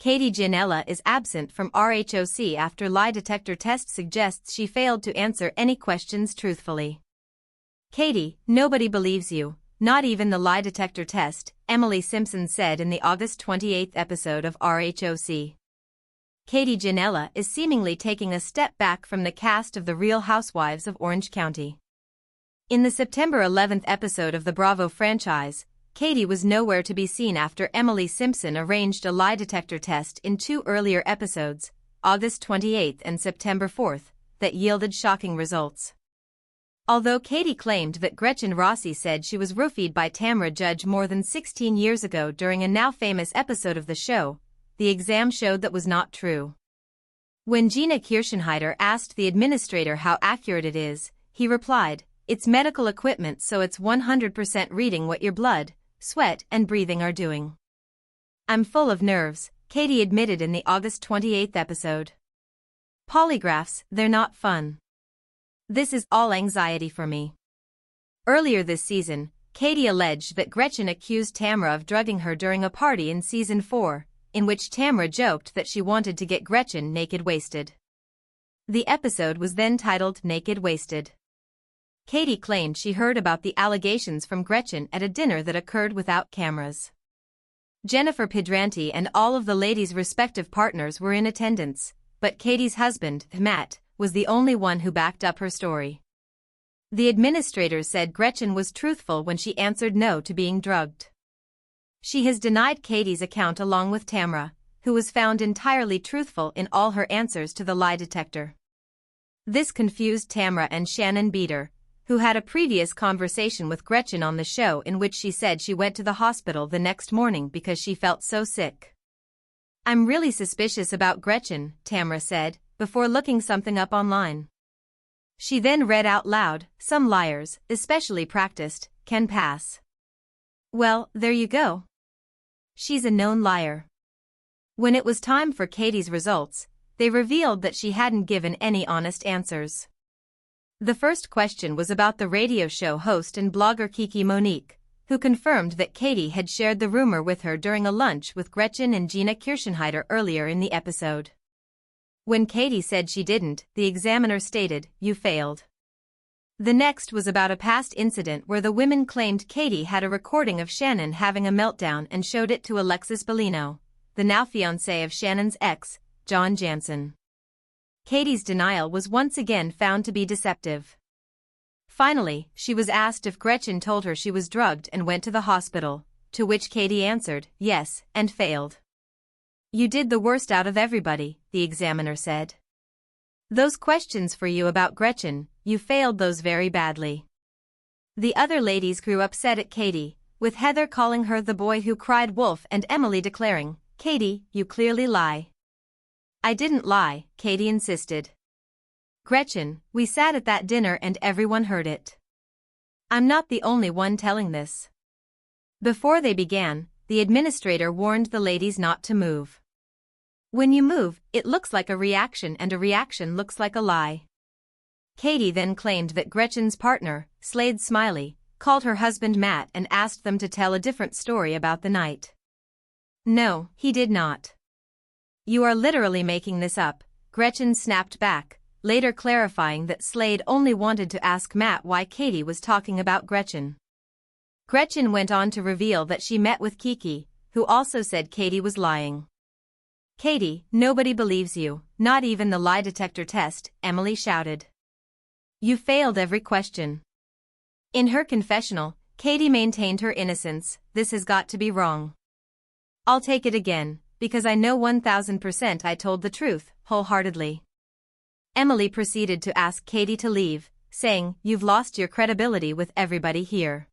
Ginella is absent from RHOC after lie detector test suggests she failed to answer any questions truthfully. Katie, nobody believes you, not even the lie detector test, Emily Simpson said in the August 28 episode of RHOC. Ginella is seemingly taking a step back from the cast of The Real Housewives of Orange County. In the September 11 episode of the Bravo franchise, Katie was nowhere to be seen after Emily Simpson arranged a lie detector test in two earlier episodes, August 28 and September 4, that yielded shocking results. Although Katie claimed that Gretchen Rossi said she was roofied by Tamra Judge more than 16 years ago during a now-famous episode of the show, the exam showed that was not true. When Gina Kirchenheiter asked the administrator how accurate it is, he replied, "It's medical equipment, so it's 100% reading what your blood, sweat and breathing are doing." "I'm full of nerves," Katie admitted in the August 28 episode. "Polygraphs, they're not fun. This is all anxiety for me." Earlier this season, Katie alleged that Gretchen accused Tamra of drugging her during a party in season 4, in which Tamra joked that she wanted to get Gretchen naked wasted. The episode was then titled Naked Wasted. Katie claimed she heard about the allegations from Gretchen at a dinner that occurred without cameras. Jennifer Pedranti and all of the ladies' respective partners were in attendance, but Katie's husband, Matt, was the only one who backed up her story. The administrators said Gretchen was truthful when she answered no to being drugged. She has denied Katie's account along with Tamra, who was found entirely truthful in all her answers to the lie detector. This confused Tamra and Shannon Beater, who had a previous conversation with Gretchen on the show in which she said she went to the hospital the next morning because she felt so sick. "I'm really suspicious about Gretchen," Tamra said, before looking something up online. She then read out loud, "Some liars, especially practiced, can pass." Well, there you go. She's a known liar. When it was time for Katie's results, they revealed that she hadn't given any honest answers. The first question was about the radio show host and blogger Kiki Monique, who confirmed that Katie had shared the rumor with her during a lunch with Gretchen and Gina Kirchenheiter earlier in the episode. When Katie said she didn't, the examiner stated, "You failed." The next was about a past incident where the women claimed Katie had a recording of Shannon having a meltdown and showed it to Alexis Bellino, the now fiancé of Shannon's ex, John Jansen. Katie's denial was once again found to be deceptive. Finally, she was asked if Gretchen told her she was drugged and went to the hospital, to which Katie answered, "Yes," and failed. "You did the worst out of everybody," the examiner said. "Those questions for you about Gretchen, you failed those very badly." The other ladies grew upset at Katie, with Heather calling her the boy who cried wolf and Emily declaring, "Katie, you clearly lie." "I didn't lie," Katie insisted. "Gretchen, we sat at that dinner and everyone heard it. I'm not the only one telling this." Before they began, the administrator warned the ladies not to move. "When you move, it looks like a reaction and a reaction looks like a lie." Katie then claimed that Gretchen's partner, Slade Smiley, called her husband Matt and asked them to tell a different story about the night. "No, he did not. You are literally making this up," Gretchen snapped back, later clarifying that Slade only wanted to ask Matt why Katie was talking about Gretchen. Gretchen went on to reveal that she met with Kiki, who also said Katie was lying. "Katie, nobody believes you, not even the lie detector test," Emily shouted. "You failed every question." In her confessional, Katie maintained her innocence. "This has got to be wrong. I'll take it again, because I know 1000% I told the truth, wholeheartedly." Emily proceeded to ask Katie to leave, saying, "You've lost your credibility with everybody here."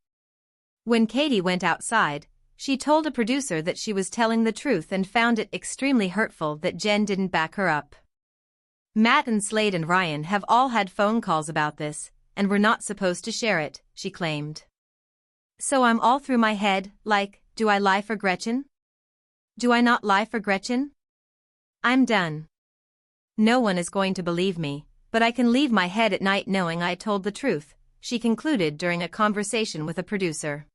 When Katie went outside, she told a producer that she was telling the truth and found it extremely hurtful that Jen didn't back her up. "Matt and Slade and Ryan have all had phone calls about this, and we're not supposed to share it," she claimed. "So I'm all through my head, like, do I lie for Gretchen? Do I not lie for Gretchen? I'm done. No one is going to believe me, but I can leave my head at night knowing I told the truth," she concluded during a conversation with a producer.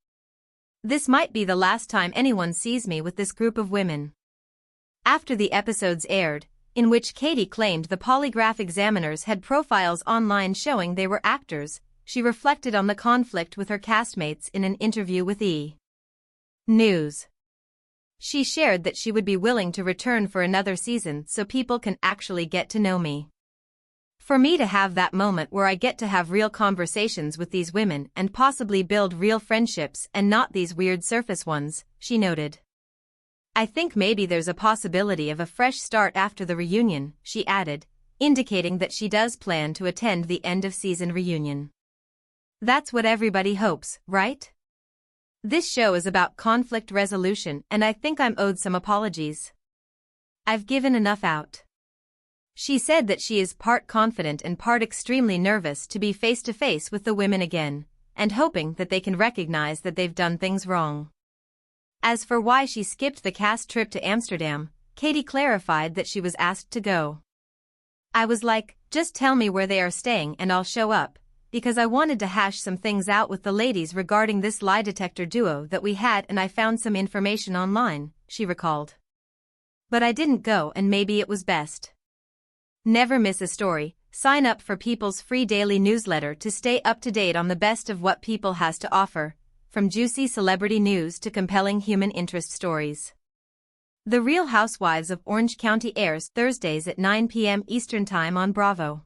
"This might be the last time anyone sees me with this group of women. After the episodes aired, in which Katie claimed the polygraph examiners had profiles online showing they were actors, she reflected on the conflict with her castmates in an interview with E! News. She shared that she would be willing to return for another season so people can actually get to know me. For me to have that moment where I get to have real conversations with these women and possibly build real friendships and not these weird surface ones, she noted. I think maybe there's a possibility of a fresh start after the reunion, she added, indicating that she does plan to attend the end-of-season reunion. That's what everybody hopes, right? This show is about conflict resolution and I think I'm owed some apologies. I've given enough out. She said that she is part confident and part extremely nervous to be face-to-face with the women again, and hoping that they can recognize that they've done things wrong. As for why she skipped the cast trip to Amsterdam, Katie clarified that she was asked to go. I was like, just tell me where they are staying and I'll show up, because I wanted to hash some things out with the ladies regarding this lie detector duo that we had and I found some information online, she recalled. But I didn't go and maybe it was best. Never miss a story. Sign up for People's free daily newsletter to stay up to date on the best of what People has to offer, from juicy celebrity news to compelling human interest stories. The Real Housewives of Orange County airs Thursdays at 9 p.m. Eastern Time on Bravo.